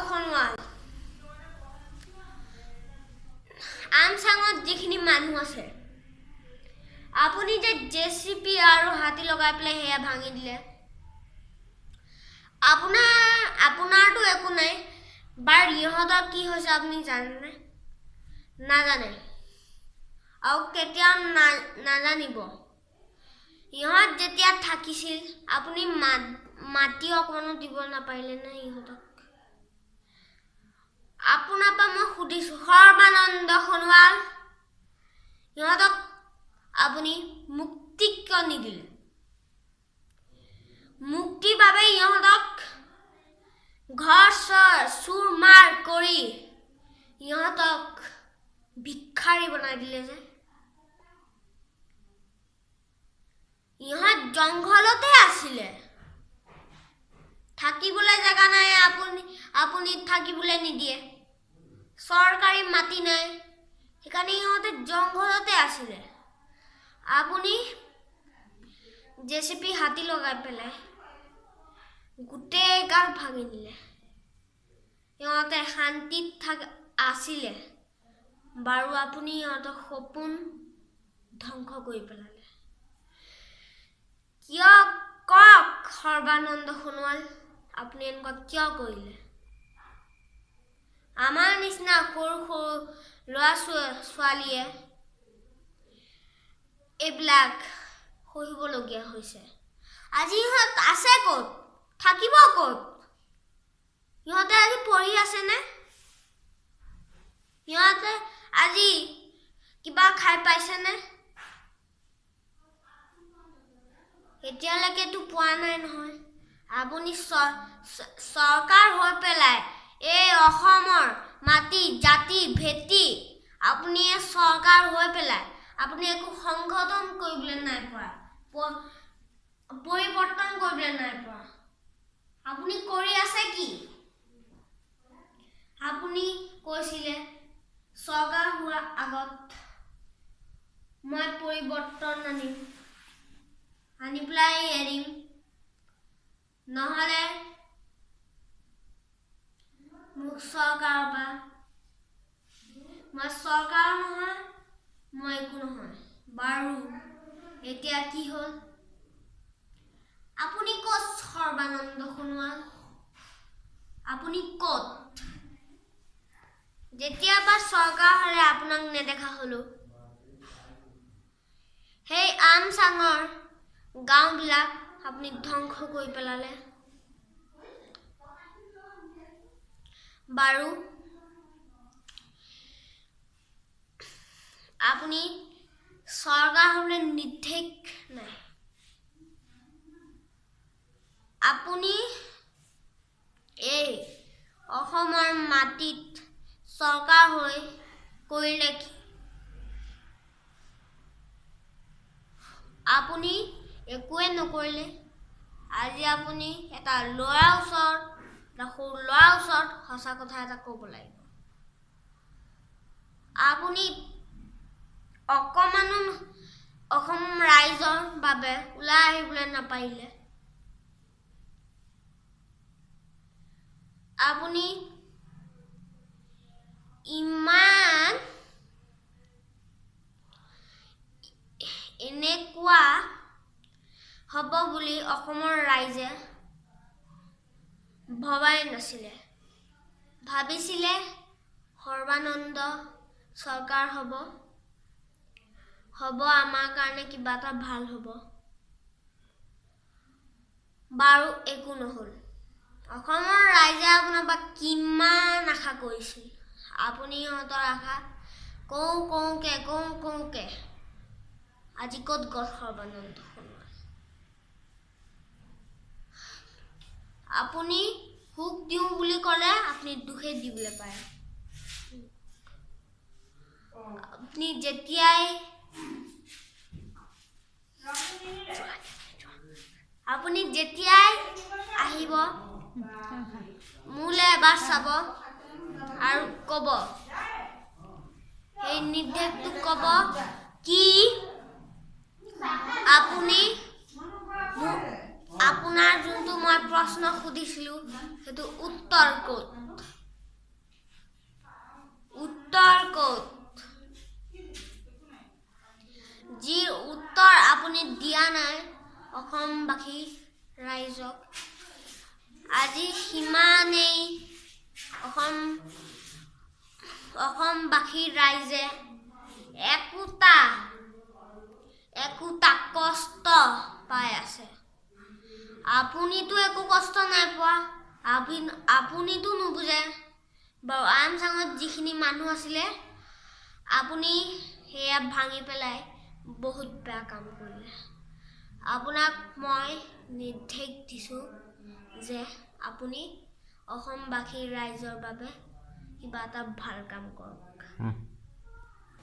সোণোৱাল আমচাঙত যিখিনি মানুহ আছে আপুনি যে জেচিপি আৰু হাতী লগাই পেলাই হেয়া ভাঙি দিলে আপোনাৰটো একো নাই বাৰ ইহঁতৰ কি হৈছে আপুনি জানে নাজানে আৰু কেতিয়াও নাজানিব ইহঁত যেতিয়া থাকিছিল আপুনি মাটি অকণো দিব নাপাইলে না ইহঁতক আপোনাৰ পৰা মই সুধিছো সৰ্বানন্দ সোণোৱাল ইহঁতক আপুনি মুক্তি কিয় নিদিলে মুক্তিৰ বাবে ইহঁতক ঘৰ চুৰ মাৰ কৰি ইহঁতক ভিক্ষাৰী বনাই দিলে যে ইহঁত জংঘলতে আছিলে থাকিবলৈ জাগা নাই আপুনি থাকিবলৈ নিদিয়ে চৰকাৰী মাটি নাই সেইকাৰণে ইহঁতে জংঘলতে আছিলে আপুনি জেচিপি হাতী লগাই পেলাই গোটেই গাল ভাঙি দিলে ইহঁতে শান্তিত আছিলে বাৰু আপুনি ইহঁতৰ সপোন ধ্বংস কৰি পেলালে কিয় কওক সৰ্বানন্দ সোণোৱাল আপুনি এনেকুৱা কিয় কৰিলে আমাৰ নিচিনা সৰু সৰু ল'ৰা ছোৱালীয়ে এইবিলাক সহিবলগীয়া হৈছে আজি ইহঁত আছে ক'ত থাকিব ক'ত ইহঁতে আজি পঢ়ি আছেনে ইহঁতে আজি কিবা খাই পাইছেনে এতিয়ালৈকেতো পোৱা নাই নহয় আপুনি চৰকাৰ হৈ পেলাই এই অসমৰ মাটি জাতি ভেটি আপুনি চৰকাৰ হৈ পেলাই আপুনি একো সংশোধন কৰিবলৈ নাই পৰা পৰিৱৰ্তন কৰিবলৈ নাই পৰা আপুনি কৰি আছে কি আপুনি কৈছিলে চৰকাৰ হোৱাৰ আগত মই পৰিৱৰ্তন আনি পেলাই এৰিম নহ'লে মোক চৰকাৰৰ পৰা মই চৰকাৰ নহয় মই একো নহয় বাৰু এতিয়া কি হ'ল আপুনি ক'ত সৰ্বানন্দ সোণোৱাল আপুনি ক'ত যেতিয়াৰ পৰা চৰকাৰ হ'লে আপোনাক নেদেখা হ'লো সেই আমচাঙৰ গাঁওবিলাক আপুনি ধ্বংস কৰি পেলালে বাৰু আপুনি চৰকাৰ হ'লে নিৰ্দেশ নাই আপুনি এই অসমৰ মাটিত চৰকাৰ হৈ কৰিলে কি আপুনি একোৱে নকৰিলে আজি আপুনি এটা ল'ৰাৰ ওচৰত সঁচা কথা এটা ক'ব লাগিব আপুনি অকমানো অসম ৰাইজৰ বাবে ওলাই আহিবলৈ নাপাৰিলে আপুনি ইমান এনেকুৱা হ'ব বুলি অসমৰ ৰাইজে ভবাই নাছিলে ভাবিছিলে সৰ্বানন্দ চৰকাৰ হ'ব আমাৰ কাৰণে কিবা এটা ভাল হ'ব বাৰু একো নহ'ল অসমৰ ৰাইজে আপোনাৰ পৰা কিমান আশা কৰিছিল আপুনি ইহঁতৰ আশা কওঁকে আজি ক'ত গ'ল সৰ্বানন্দ সোণোৱাল আপুনি সুখ দিওঁ বুলি ক'লে আপুনি দুখে দিবলৈ পাৰে আপুনি যেতিয়াই আহিব মোলৈ এবাৰ চাব আৰু ক'ব সেই নিৰ্দেশটো ক'ব কি আপুনি আপোনাৰ যোনটো মই প্ৰশ্ন সুধিছিলো সেইটো উত্তৰ ক'ত যি উত্তৰ আপুনি দিয়া নাই অসমবাসী ৰাইজক আজি সিমানেই অসমবাসী ৰাইজে একোটা কষ্ট পাই আছে আপুনিতো একো কষ্ট নাই পোৱা আপুনিতো নুবুজে বাৰু আমচাঙত যিখিনি মানুহ আছিলে আপুনি হেয়া ভাঙি পেলাই বহুত বেয়া কাম কৰিলে আপোনাক মই নিৰ্দেশ দিছো যে আপুনি অসমবাসী ৰাইজৰ বাবে কিবা এটা ভাল কাম কৰক